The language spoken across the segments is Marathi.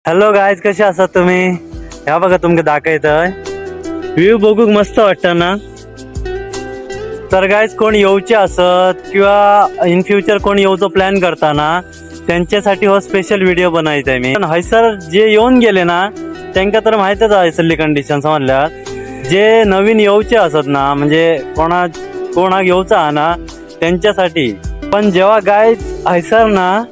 हॅलो गायज, कसे असतात तुम्ही? ह्या बघा तुमका दाखवतंय व्ह्यू बघूक मस्त वाटतं ना. तर गायज कोण येऊचे असत किंवा इन फ्युचर कोण येऊचो प्लॅन करताना त्यांच्यासाठी हो स्पेशल व्हिडिओ बनायचा मी. हैसर जे येऊन गेले ना त्यांना तर माहितच आहे हैसरली कंडिशन समजल्या. जे नवीन येऊचे असत ना म्हणजे कोणा येऊचा हा ना त्यांच्यासाठी. पण जेव्हा गायज हैसर ना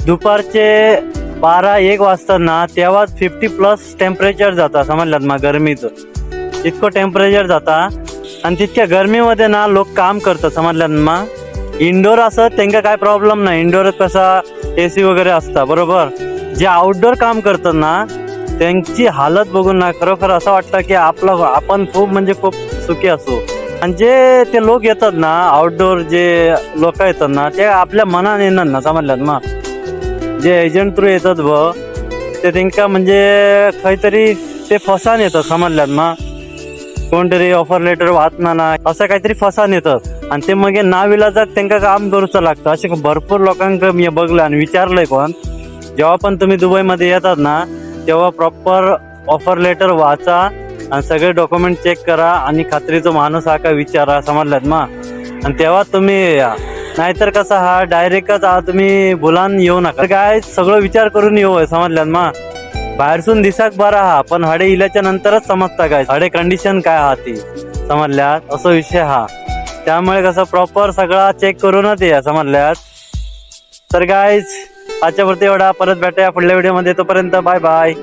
दुपारचे 12-1 वाजता ना तेव्हा 50+ टेम्परेचर जाता समजल्यात मग गरमीचं. इतकं टेम्परेचर जाता आणि तितक्या गरमीमध्ये ना लोक काम करतात समजल्यात मग. इंडोर असत त्यांना काय प्रॉब्लेम नाही, इंडोर कसा AC वगैरे असता बरोबर. जे आउटडोर काम करतात ना त्यांची हालत बघून ना खरोखर असं वाटतं की आपण खूप सुखी असो. आणि जे ते लोक येतात ना आउटडोर जे लोक येतात ना ते आपल्या मनाने येणार ना समजल्यात मग. जे एजंट थ्रू येतात ते त्यांना म्हणजे काहीतरी ते फसान येतात समजल्यात मग. कोणतरी ऑफर लेटर वाचना ना असं काहीतरी फसान येतात आणि ते मग नाविलाजात त्यांना काम करूचं लागतं. असे भरपूर लोकांना मी बघलं आणि विचारलंय पण. जेव्हा पण तुम्ही दुबईमध्ये येतात ना तेव्हा प्रॉपर ऑफर लेटर वाचा आणि सगळे डॉक्युमेंट चेक करा आणि खात्रीचा माणूस हा का विचारा समजल्यात मग. आणि तेव्हा तुम्ही या, नाहीतर कसं हा डायरेक्टच तुम्ही भुलान येऊ नका. काय सगळं विचार करून येऊ समजल्यात मग. बाहेरसून दिसाक बरा हा पण हडे इल्याच्या नंतरच समजता काय हडे कंडिशन काय हा ती समजल्यात असं विषय हा. त्यामुळे कसं प्रॉपर सगळा चेक करूनच या समजल्यात. तर गाईज आजच्यावरती एवढा, परत भेटूया पुढल्या व्हिडिओमध्ये. तोपर्यंत बाय बाय.